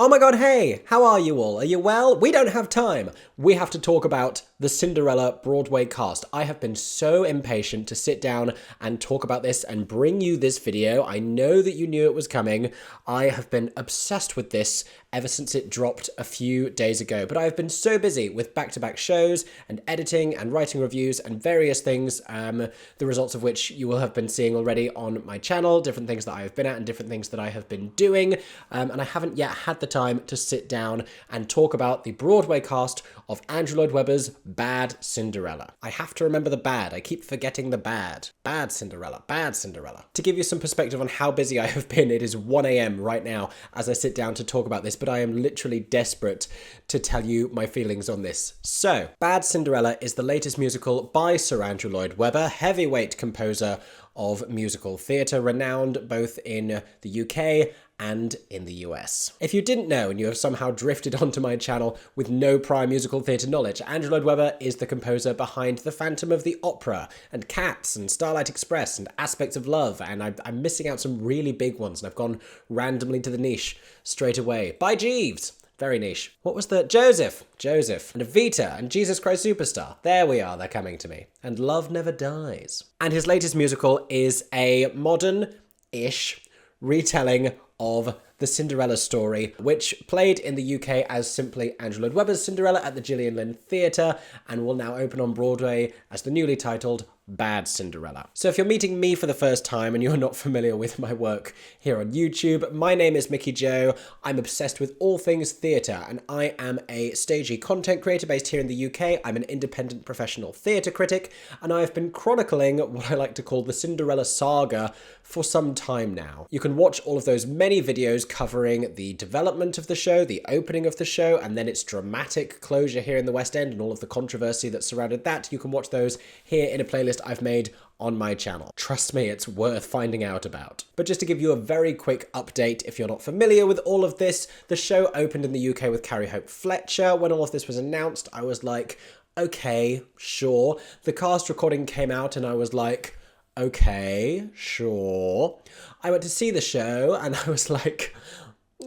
Oh my god, hey, how are you all? Are you well? We don't have time. We have to talk about the Cinderella Broadway cast. I have been so impatient to sit down and talk about this and bring you this video. I know that you knew it was coming. I have been obsessed with this ever since it dropped a few days ago, but I've been so busy with back-to-back shows and editing and writing reviews and various things, the results of which you will have been seeing already on my channel, different things that I have been at and different things that I have been doing, and I haven't yet had the time to sit down and talk about the Broadway cast of Andrew Lloyd Webber's Bad Cinderella. I have to remember the bad. I keep forgetting the bad. Bad Cinderella. Bad Cinderella. To give you some perspective on how busy I have been, it is 1 a.m. right now as I sit down to talk about this, but I am literally desperate to tell you my feelings on this. So, Bad Cinderella is the latest musical by Sir Andrew Lloyd Webber, heavyweight composer of musical theatre, renowned both in the UK and in the US. If you didn't know and you have somehow drifted onto my channel with no prior musical theatre knowledge, Andrew Lloyd Webber is the composer behind The Phantom of the Opera and Cats and Starlight Express and Aspects of Love, and I'm missing out some really big ones, and I've gone randomly to the niche straight away. By Jeeves! Very niche. What was the... Joseph, and Evita, and Jesus Christ Superstar. There we are, they're coming to me. And Love Never Dies. And his latest musical is a modern-ish retelling of the Cinderella story, which played in the UK as simply Andrew Lloyd Webber's Cinderella at the Gillian Lynne Theatre, and will now open on Broadway as the newly titled Bad Cinderella. So if you're meeting me for the first time and you're not familiar with my work here on YouTube, my name is Mickey Joe. I'm obsessed with all things theatre, and I am a stagey content creator based here in the UK. I'm an independent professional theatre critic, and I've been chronicling what I like to call the Cinderella saga for some time now. You can watch all of those many videos covering the development of the show, the opening of the show, and then its dramatic closure here in the West End and all of the controversy that surrounded that. You can watch those here in a playlist I've made on my channel. Trust me, it's worth finding out about. But just to give you a very quick update, if you're not familiar with all of this, the show opened in the UK with Carrie Hope Fletcher. When all of this was announced, I was like, okay, sure. The cast recording came out and I was like, okay, sure. I went to see the show and I was like,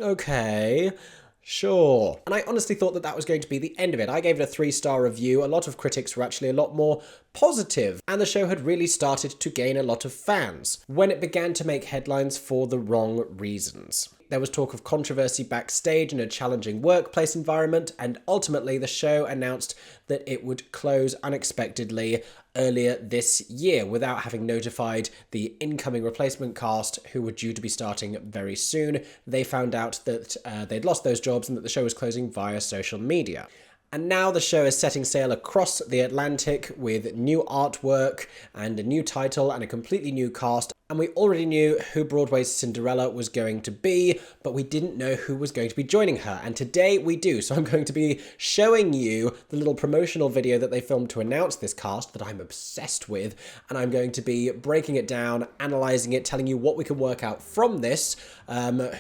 okay, sure. And I honestly thought that that was going to be the end of it. I gave it a 3-star review. A lot of critics were actually a lot more positive, and the show had really started to gain a lot of fans when it began to make headlines for the wrong reasons. There was talk of controversy backstage and a challenging workplace environment, and ultimately the show announced that it would close unexpectedly earlier this year without having notified the incoming replacement cast who were due to be starting very soon. They found out that they'd lost those jobs and that the show was closing via social media. And now the show is setting sail across the Atlantic with new artwork and a new title and a completely new cast. And we already knew who Broadway's Cinderella was going to be, but we didn't know who was going to be joining her. And today we do. So I'm going to be showing you the little promotional video that they filmed to announce this cast that I'm obsessed with. And I'm going to be breaking it down, analysing it, telling you what we can work out from this,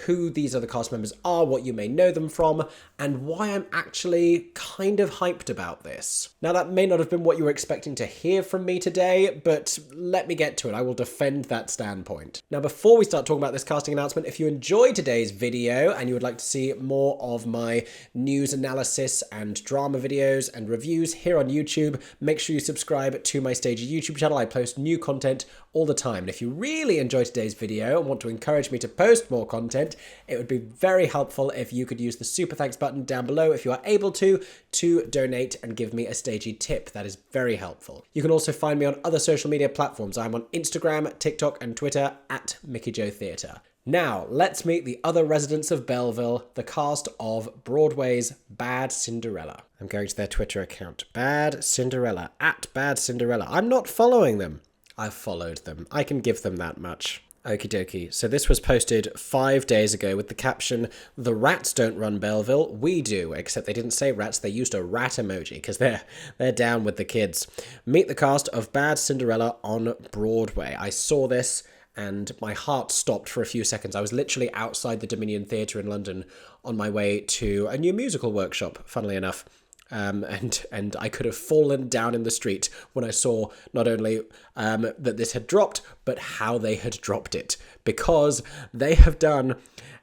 who these other cast members are, what you may know them from, and why I'm actually kind of hyped about this. Now, that may not have been what you were expecting to hear from me today, but let me get to it. I will defend that standpoint. Now, before we start talking about this casting announcement, if you enjoyed today's video and you would like to see more of my news analysis and drama videos and reviews here on YouTube, make sure you subscribe to my Stagey YouTube channel. I post new content all the time. And if you really enjoyed today's video and want to encourage me to post more content, it would be very helpful if you could use the super thanks button down below if you are able to donate and give me a Stagey tip. That is very helpful. You can also find me on other social media platforms. I'm on Instagram, TikTok, and Twitter at Mickey Joe Theatre. Now, let's meet the other residents of Belleville, the cast of Broadway's Bad Cinderella. I'm going to their Twitter account. Bad Cinderella, at Bad Cinderella. I'm not following them. I've followed them. I can give them that much. Okie dokie. So this was posted 5 days ago with the caption, "The rats don't run Belleville, we do," except they didn't say rats, they used a rat emoji because they're down with the kids. Meet the cast of Bad Cinderella on Broadway. I saw this and my heart stopped for a few seconds. I was literally outside the Dominion Theatre in London on my way to a new musical workshop, funnily enough. And I could have fallen down in the street when I saw not only that this had dropped, but how they had dropped it. Because they have done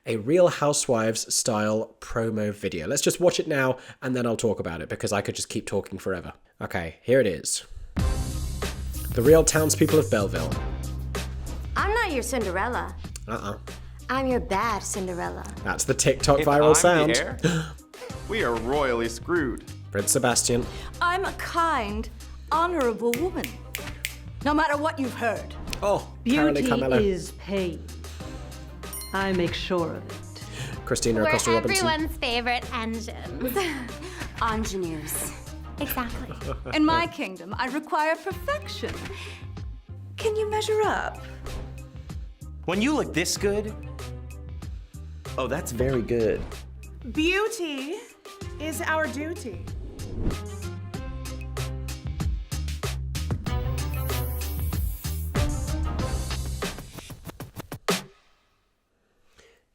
a Real Housewives style promo video. Let's just watch it now and then I'll talk about it because I could just keep talking forever. Okay, here it is. The real townspeople of Belleville. I'm not your Cinderella. I'm your bad Cinderella. That's the TikTok viral sound. The heir, we are royally screwed. Prince Sebastian. I'm a kind, honorable woman. No matter what you've heard. Oh, Carolee, Beauty Carmello. is pain. I make sure of it. Christina, We're Acosta, Robinson. everyone's favorite engines. Engineers. Exactly. In my kingdom, I require perfection. Can you measure up? When you look this good, oh, that's very good. Beauty is our duty.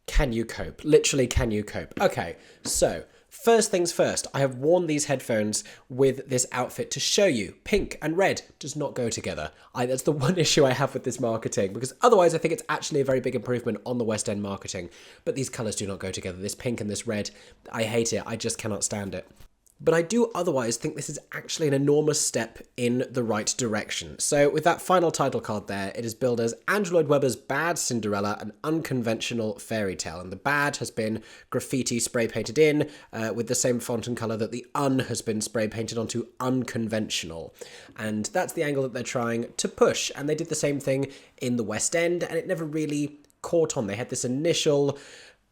Can you cope? Literally, can you cope? Okay, so first things first, I have worn these headphones with this outfit to show you pink and red does not go together. That's the one issue I have with this marketing, because otherwise I think it's actually a very big improvement on the West End marketing, but these colours do not go together. This pink and this red, I hate it. I just cannot stand it. But I do otherwise think this is actually an enormous step in the right direction. So with that final title card there, it is billed as Andrew Lloyd Webber's Bad Cinderella, an unconventional fairy tale. And the bad has been graffiti spray painted in with the same font and colour that the un has been spray painted onto unconventional. And that's the angle that they're trying to push. And they did the same thing in the West End and it never really caught on. They had this initial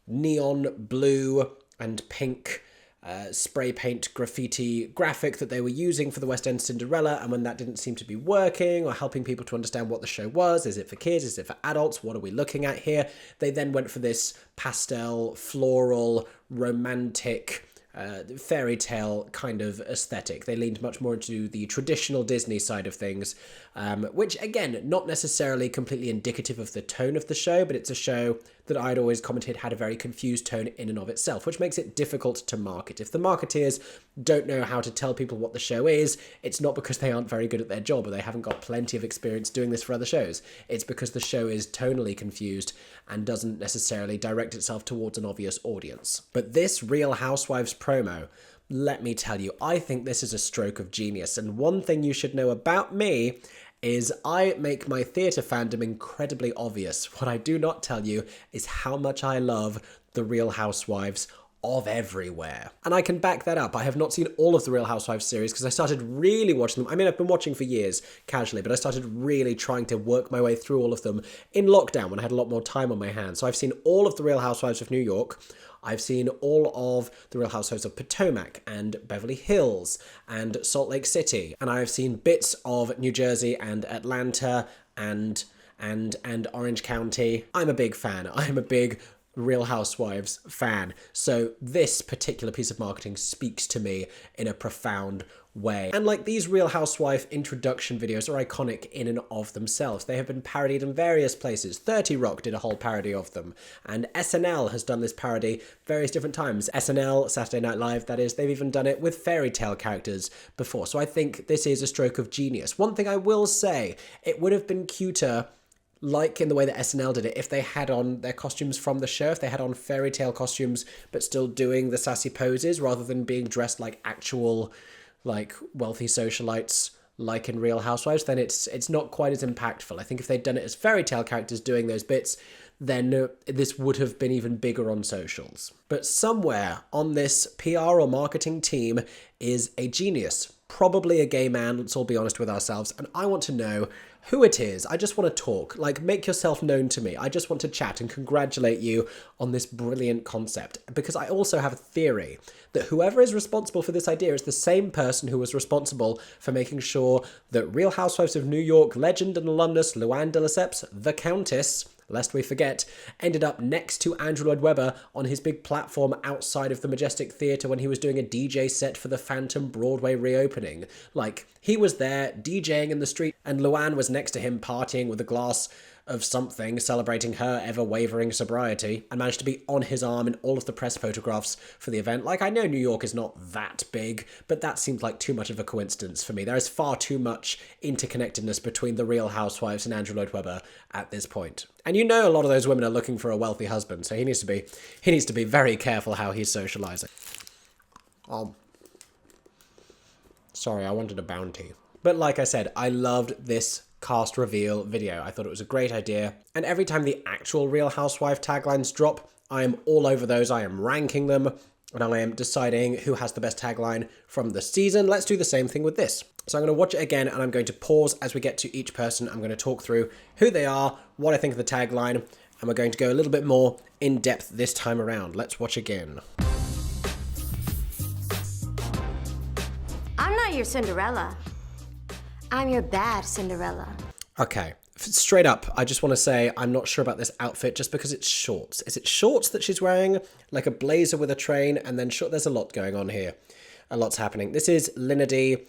neon blue and pink spray paint graffiti graphic that they were using for the West End Cinderella, and when that didn't seem to be working or helping people to understand what the show was, is it for kids, is it for adults, what are we looking at here, they then went for this pastel, floral, romantic, fairy tale kind of aesthetic. They leaned much more into the traditional Disney side of things, which again, not necessarily completely indicative of the tone of the show, but it's a show that I'd always commented had a very confused tone in and of itself, which makes it difficult to market. If the marketeers don't know how to tell people what the show is, it's not because they aren't very good at their job or they haven't got plenty of experience doing this for other shows. It's because the show is tonally confused and doesn't necessarily direct itself towards an obvious audience. But this Real Housewives promo, let me tell you, I think this is a stroke of genius. And one thing you should know about me is I make my theatre fandom incredibly obvious. What I do not tell you is how much I love the Real Housewives of everywhere. And I can back that up. I have not seen all of the Real Housewives series because I started really watching them. I mean, I've been watching for years casually, but I started really trying to work my way through all of them in lockdown when I had a lot more time on my hands. So I've seen all of the Real Housewives of New York. I've seen all of the Real Housewives of Potomac and Beverly Hills and Salt Lake City. And I've seen bits of New Jersey and Atlanta and Orange County. I'm a big fan. I'm a big Real Housewives fan. So this particular piece of marketing speaks to me in a profound way. And like these Real Housewife introduction videos are iconic in and of themselves. They have been parodied in various places. 30 Rock did a whole parody of them. And SNL has done this parody various different times. SNL, Saturday Night Live, that is, they've even done it with fairy tale characters before. So I think this is a stroke of genius. One thing I will say, it would have been cuter, like in the way that SNL did it, if they had on their costumes from the show, if they had on fairy tale costumes, but still doing the sassy poses, rather than being dressed like actual, like, wealthy socialites, like in Real Housewives, then it's not quite as impactful. I think if they'd done it as fairy tale characters doing those bits, then this would have been even bigger on socials. But somewhere on this PR or marketing team is a genius, probably a gay man, let's all be honest with ourselves, and I want to know who it is. I just want to talk, like, make yourself known to me. I just want to chat and congratulate you on this brilliant concept, because I also have a theory that whoever is responsible for this idea is the same person who was responsible for making sure that Real Housewives of New York legend and alumnus Luann de Lesseps, the Countess, lest we forget, ended up next to Andrew Lloyd Webber on his big platform outside of the Majestic Theatre when he was doing a DJ set for the Phantom Broadway reopening. Like, he was there DJing in the street and Luann was next to him partying with a glass of something celebrating her ever-wavering sobriety and managed to be on his arm in all of the press photographs for the event. Like, I know New York is not that big, but that seems like too much of a coincidence for me. There is far too much interconnectedness between the Real Housewives and Andrew Lloyd Webber at this point. And you know a lot of those women are looking for a wealthy husband, so he needs to be very careful how he's socializing. Sorry, I wanted a bounty. But like I said, I loved this cast reveal video. I thought it was a great idea. And every time the actual Real Housewife taglines drop, I am all over those. I am ranking them, and I am deciding who has the best tagline from the season. Let's do the same thing with this. So I'm going to watch it again, and I'm going to pause as we get to each person. I'm going to talk through who they are, what I think of the tagline, and we're going to go a little bit more in depth this time around. Let's watch again. I'm not your Cinderella. I'm your bad Cinderella. Okay, straight up, I just want to say I'm not sure about this outfit just because it's shorts. Is it shorts that she's wearing? Like a blazer with a train, and then short. There's a lot going on here. A lot's happening. This is Linedy.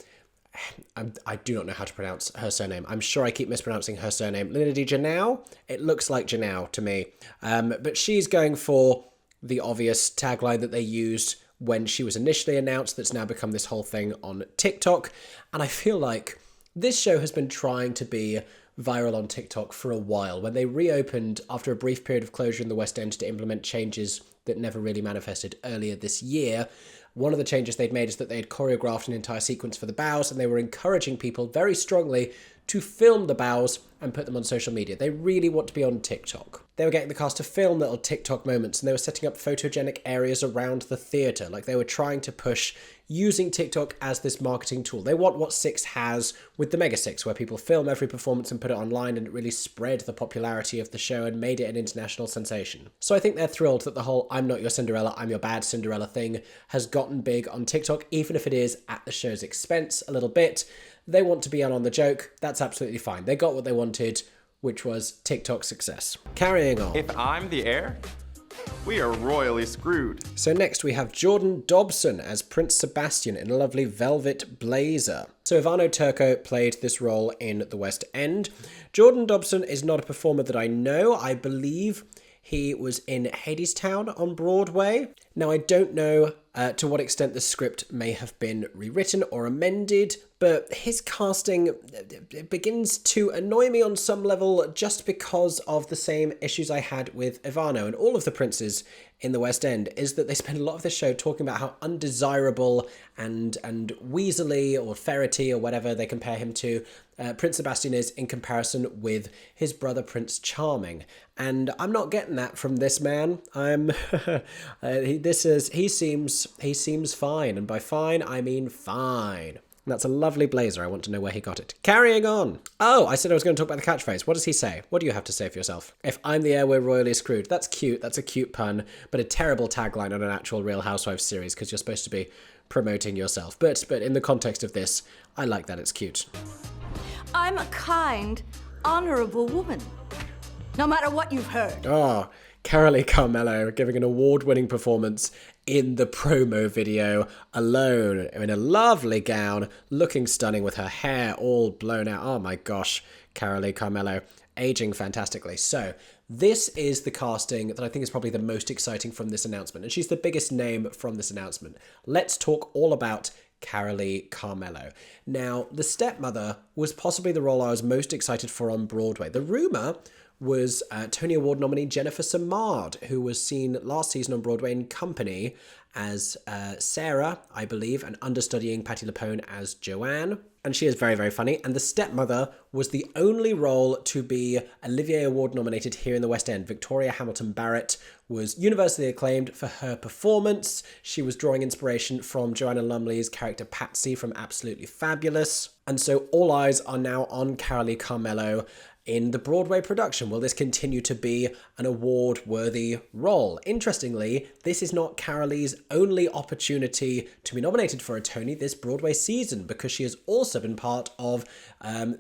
I do not know how to pronounce her surname. I'm sure I keep mispronouncing her surname. Linedy Genao? It looks like Genao to me. But she's going for the obvious tagline that they used when she was initially announced, that's now become this whole thing on TikTok. And I feel like this show has been trying to be viral on TikTok for a while. When they reopened after a brief period of closure in the West End to implement changes that never really manifested earlier this year, one of the changes they'd made is that they had choreographed an entire sequence for the bows, and they were encouraging people very strongly to film the bows and put them on social media. They really want to be on TikTok. They were getting the cast to film little TikTok moments, and they were setting up photogenic areas around the theatre. Like, they were trying to push using TikTok as this marketing tool. They want what Six has with the Mega Six, where people film every performance and put it online, and it really spread the popularity of the show and made it an international sensation. So I think they're thrilled that the whole I'm not your Cinderella, I'm your bad Cinderella thing has gotten big on TikTok, even if it is at the show's expense a little bit. They want to be in on the joke. That's absolutely fine. They got what they wanted, which was TikTok success. Carrying on. If I'm the heir, we are royally screwed. So next we have Jordan Dobson as Prince Sebastian in a lovely velvet blazer. So Ivano Turco played this role in the West End. Jordan Dobson is not a performer that I know. I believe he was in Hadestown on Broadway. Now, I don't know to what extent the script may have been rewritten or amended, but his casting begins to annoy me on some level just because of the same issues I had with Ivano and all of the princes in the West End, is that they spend a lot of the show talking about how undesirable and weaselly or ferrety or whatever they compare him to Prince Sebastian is in comparison with his brother Prince Charming. And I'm not getting that from this man. He seems fine, and by fine I mean fine. And that's a lovely blazer. I want to know where he got it. Carrying on. Oh, I said I was going to talk about the catchphrase. What does he say? What do you have to say for yourself? If I'm the heir, we're royally screwed. That's cute. That's a cute pun, but a terrible tagline on an actual Real Housewives series because you're supposed to be promoting yourself. But in the context of this, I like that it's cute. I'm a kind, honourable woman. No matter what you've heard. Oh, Carolee Carmello giving an award-winning performance in the promo video alone in a lovely gown, looking stunning with her hair all blown out. Oh my gosh, Carolee Carmello aging fantastically. So this is the casting that I think is probably the most exciting from this announcement, and she's the biggest name from this announcement. Let's talk all about Carolee Carmello. Now, the stepmother was possibly the role I was most excited for on Broadway. The rumour was Tony Award nominee Jennifer Samard, who was seen last season on Broadway in Company as Sarah, I believe, and understudying Patti LuPone as Joanne. And she is very, very funny. And the stepmother was the only role to be Olivier Award nominated here in the West End. Victoria Hamilton Barrett was universally acclaimed for her performance. She was drawing inspiration from Joanna Lumley's character Patsy from Absolutely Fabulous. And so all eyes are now on Carolee Carmello in the Broadway production. Will this continue to be an award-worthy role? Interestingly, this is not Carolee's only opportunity to be nominated for a Tony this Broadway season, because she has also been part of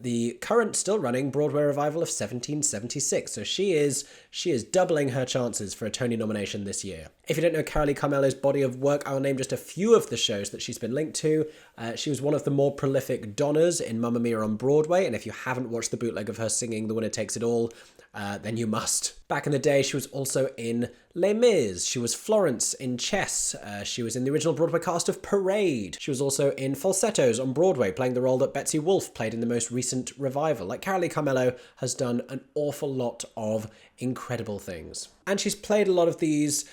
the current, still running Broadway revival of 1776. So she is doubling her chances for a Tony nomination this year. If you don't know Carolee Carmello's body of work, I will name just a few of the shows that she's been linked to. She was one of the more prolific Donnas in Mamma Mia on Broadway, and if you haven't watched the bootleg of her singing singing The Winner Takes It All, then you must. Back in the day, she was also in Les Mis. She was Florence in Chess. She was in the original Broadway cast of Parade. She was also in Falsettos on Broadway, playing the role that Betsy Wolfe played in the most recent revival. Like, Carolee Carmello has done an awful lot of incredible things. And she's played a lot of these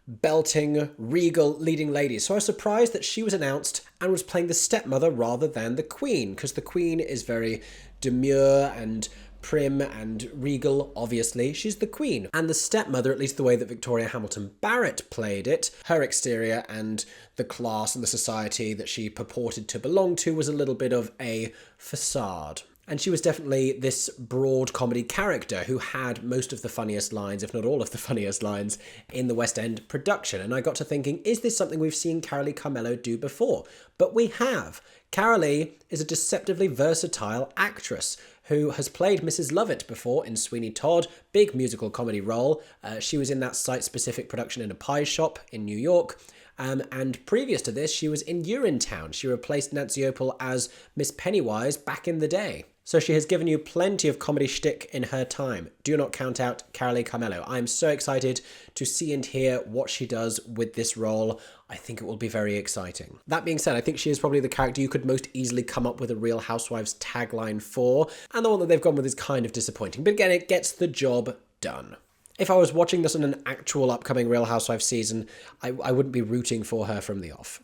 belting, regal leading ladies. So I was surprised that she was announced and was playing the stepmother rather than the queen, because the queen is very demure and prim and regal, obviously. She's the queen. And the stepmother, at least the way that Victoria Hamilton Barrett played it, her exterior and the class and the society that she purported to belong to was a little bit of a facade. And she was definitely this broad comedy character who had most of the funniest lines, if not all of the funniest lines, in the West End production. And I got to thinking, is this something we've seen Carolee Carmello do before? But we have. Carolee is a deceptively versatile actress who has played Mrs. Lovett before in Sweeney Todd, big musical comedy role. She was in that site-specific production in a pie shop in New York. And previous to this, she was in Urinetown. She replaced Nancy Opel as Miss Pennywise back in the day. So she has given you plenty of comedy shtick in her time. Do not count out Carolee Carmello. I'm so excited to see and hear what she does with this role. I think it will be very exciting. That being said, I think she is probably the character you could most easily come up with a Real Housewives tagline for, and the one that they've gone with is kind of disappointing. But again, it gets the job done. If I was watching this on an actual upcoming Real Housewives season, I wouldn't be rooting for her from the off.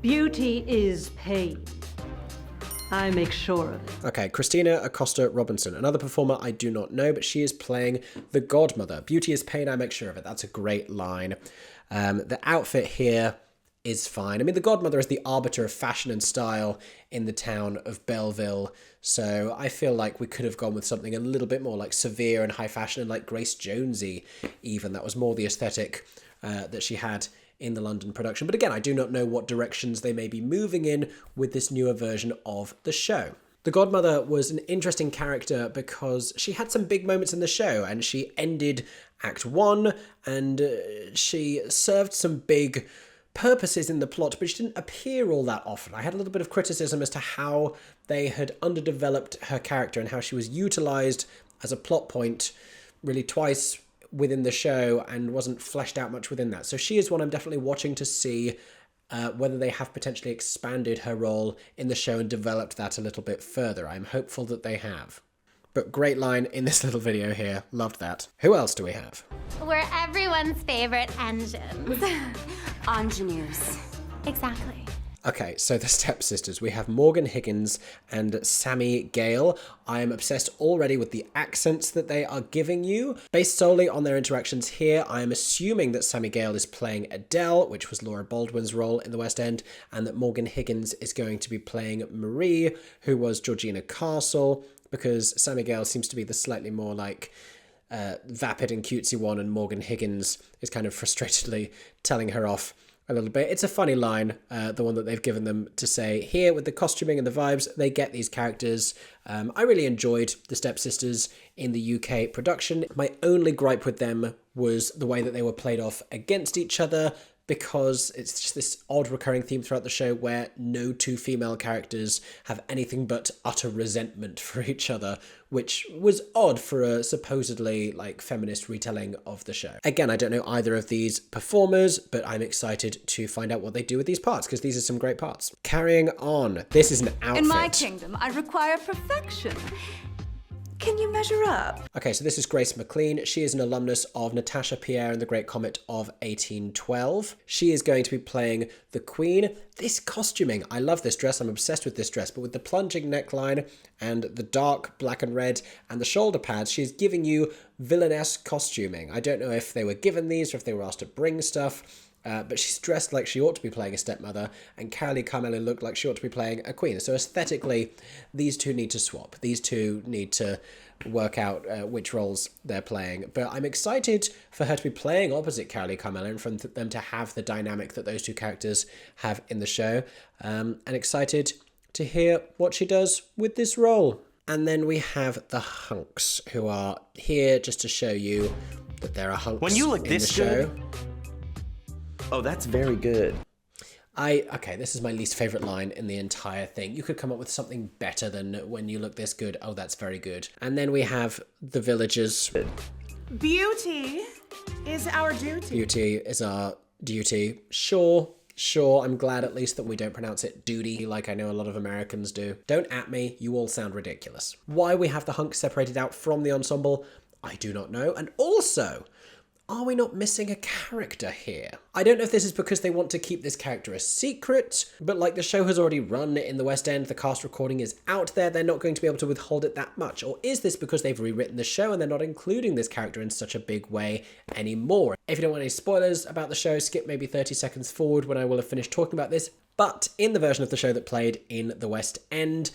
Beauty is pain. I make sure of it. Okay, Christina Acosta Robinson, another performer I do not know, but she is playing the godmother. Beauty is pain, I make sure of it. That's a great line. The outfit here is fine. I mean, the godmother is the arbiter of fashion and style in the town of Belleville, so I feel like we could have gone with something a little bit more like severe and high fashion and like Grace Jonesy even. That was more the aesthetic that she had in the London production. But again, I do not know what directions they may be moving in with this newer version of the show. The godmother was an interesting character because she had some big moments in the show, and she ended Act 1 and she served some big purposes in the plot, but she didn't appear all that often. I had a little bit of criticism as to how they had underdeveloped her character and how she was utilised as a plot point really twice within the show and wasn't fleshed out much within that. So she is one I'm definitely watching to see whether they have potentially expanded her role in the show and developed that a little bit further. I'm hopeful that they have. But great line in this little video here. Loved that. Who else do we have? We're everyone's favorite engines. Engineers. Exactly. Okay, so the stepsisters. We have Morgan Higgins and Sami Gayle. I am obsessed already with the accents that they are giving you. Based solely on their interactions here, I am assuming that Sami Gayle is playing Adele, which was Laura Baldwin's role in the West End, and that Morgan Higgins is going to be playing Marie, who was Georgina Castle, because Sami Gayle seems to be the slightly more like vapid and cutesy one, and Morgan Higgins is kind of frustratedly telling her off a little bit. It's a funny line, the one that they've given them to say here with the costuming and the vibes. They get these characters. I really enjoyed the stepsisters in the UK production. My only gripe with them was the way that they were played off against each other, because it's just this odd recurring theme throughout the show where no two female characters have anything but utter resentment for each other, which was odd for a supposedly like feminist retelling of the show. Again, I don't know either of these performers, but I'm excited to find out what they do with these parts, because these are some great parts. Carrying on, this is an outfit. In my kingdom, I require perfection. Can you measure up? Okay, so this is Grace McLean. She is an alumnus of Natasha Pierre and the Great Comet of 1812. She is going to be playing the Queen. This costuming, I love this dress. I'm obsessed with this dress, but with the plunging neckline and the dark black and red and the shoulder pads, she's giving you villainess costuming. I don't know if they were given these or if they were asked to bring stuff. But she's dressed like she ought to be playing a stepmother, and Carolee Carmello looked like she ought to be playing a queen. So aesthetically, these two need to swap. These two need to work out which roles they're playing. But I'm excited for her to be playing opposite Carolee Carmello and for them to have the dynamic that those two characters have in the show. And excited to hear what she does with this role. And then we have the hunks, who are here just to show you that there are hunks When you look in this the show. good, oh, that's very good. Okay, this is my least favourite line in the entire thing. You could come up with something better than when you look this good. Oh, that's very good. And then we have the villagers. Beauty is our duty. Beauty is our duty. Sure. I'm glad at least that we don't pronounce it duty like I know a lot of Americans do. Don't at me, you all sound ridiculous. Why we have the hunk separated out from the ensemble, I do not know. And also, are we not missing a character here? I don't know if this is because they want to keep this character a secret, but like the show has already run in the West End, the cast recording is out there, they're not going to be able to withhold it that much. Or is this because they've rewritten the show and they're not including this character in such a big way anymore? If you don't want any spoilers about the show, skip maybe 30 seconds forward when I will have finished talking about this. But in the version of the show that played in the West End,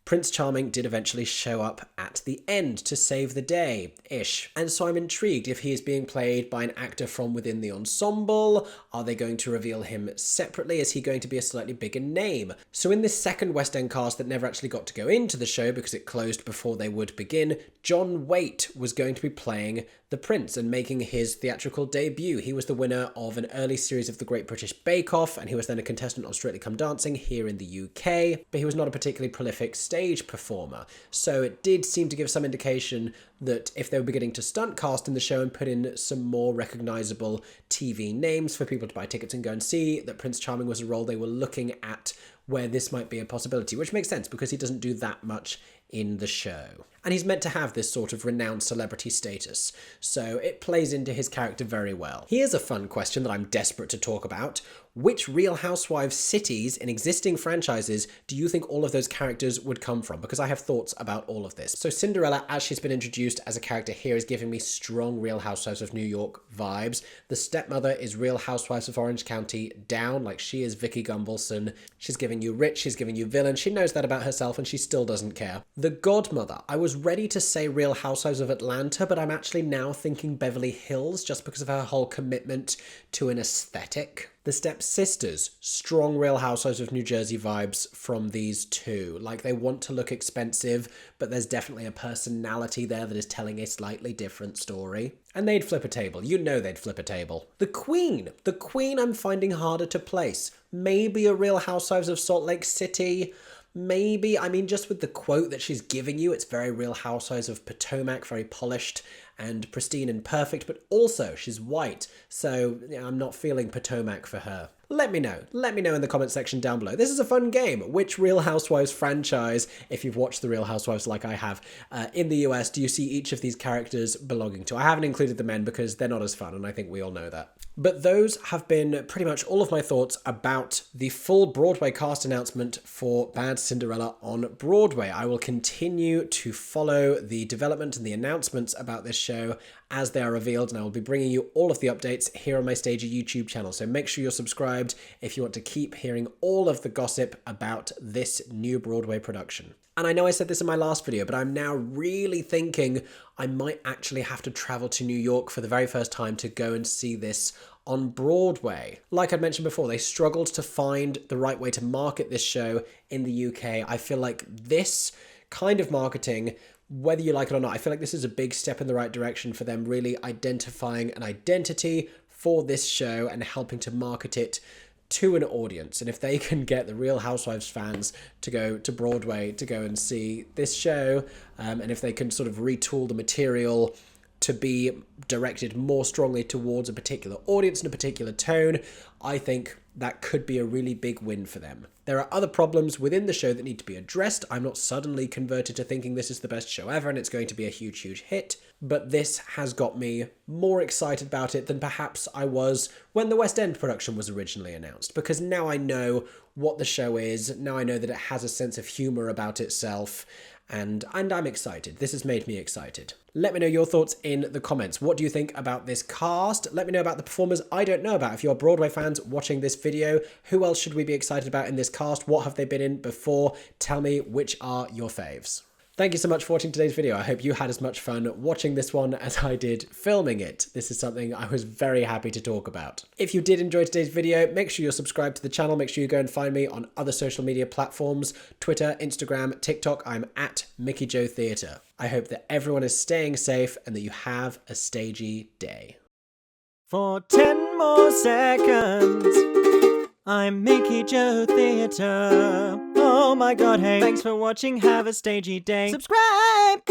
Prince Charming did eventually show up at the end to save the day-ish. And so I'm intrigued if he is being played by an actor from within the ensemble. Are they going to reveal him separately? Is he going to be a slightly bigger name? So in this second West End cast that never actually got to go into the show because it closed before they would begin, John Waite was going to be playing the Prince and making his theatrical debut. He was the winner of an early series of the Great British Bake Off, and he was then a contestant on Strictly Come Dancing here in the UK, but he was not a particularly prolific stage performer. So it did seem to give some indication that if they were beginning to stunt cast in the show and put in some more recognisable TV names for people to buy tickets and go and see, that Prince Charming was a role they were looking at where this might be a possibility, which makes sense because he doesn't do that much in the show. And he's meant to have this sort of renowned celebrity status, so it plays into his character very well. Here's a fun question that I'm desperate to talk about. Which Real Housewives cities in existing franchises do you think all of those characters would come from? Because I have thoughts about all of this. So Cinderella, as she's been introduced as a character here, is giving me strong Real Housewives of New York vibes. The stepmother is Real Housewives of Orange County down, like she is Vicky Gumbelson. She's giving you rich, she's giving you villain. She knows that about herself and she still doesn't care. The godmother, I was ready to say Real Housewives of Atlanta, but I'm actually now thinking Beverly Hills just because of her whole commitment to an aesthetic. The stepsisters, strong Real Housewives of New Jersey vibes from these two. Like they want to look expensive, but there's definitely a personality there that is telling a slightly different story. And they'd flip a table. You know they'd flip a table. The Queen I'm finding harder to place. Maybe a Real Housewives of Salt Lake City. Maybe, I mean, just with the quote that she's giving you, it's very Real Housewives of Potomac, very polished and pristine and perfect, but also she's white, so I'm not feeling Potomac for her. Let me know in the comment section down below. This is a fun game. Which Real Housewives franchise, if you've watched the Real Housewives like I have, in the US, do you see each of these characters belonging to? I haven't included the men because they're not as fun, and I think we all know that. But those have been pretty much all of my thoughts about the full Broadway cast announcement for Bad Cinderella on Broadway. I will continue to follow the development and the announcements about this show as they are revealed, and I will be bringing you all of the updates here on my Stager YouTube channel. So make sure you're subscribed if you want to keep hearing all of the gossip about this new Broadway production. And I know I said this in my last video, but I'm now really thinking I might actually have to travel to New York for the very first time to go and see this on Broadway. Like I mentioned before, they struggled to find the right way to market this show in the UK. I feel like this kind of marketing, whether you like it or not, I feel like this is a big step in the right direction for them really identifying an identity for this show and helping to market it to an audience. And if they can get the Real Housewives fans to go to Broadway to go and see this show, and if they can sort of retool the material to be directed more strongly towards a particular audience and a particular tone, I think that could be a really big win for them. There are other problems within the show that need to be addressed. I'm not suddenly converted to thinking this is the best show ever and it's going to be a huge, huge hit, but this has got me more excited about it than perhaps I was when the West End production was originally announced, because now I know what the show is, now I know that it has a sense of humour about itself, and I'm excited. This has made me excited. Let me know your thoughts in the comments. What do you think about this cast? Let me know about the performers I don't know about. If you're Broadway fans watching this video, who else should we be excited about in this cast? What have they been in before? Tell me which are your faves. Thank you so much for watching today's video. I hope you had as much fun watching this one as I did filming it. This is something I was very happy to talk about. If you did enjoy today's video, make sure you're subscribed to the channel. Make sure you go and find me on other social media platforms, Twitter, Instagram, TikTok. I'm at Mickey Joe Theatre. I hope that everyone is staying safe and that you have a stagey day. For 10 more seconds, I'm Mickey Joe Theatre. Oh my god, hey. Thanks for watching, have a stagey day. Subscribe!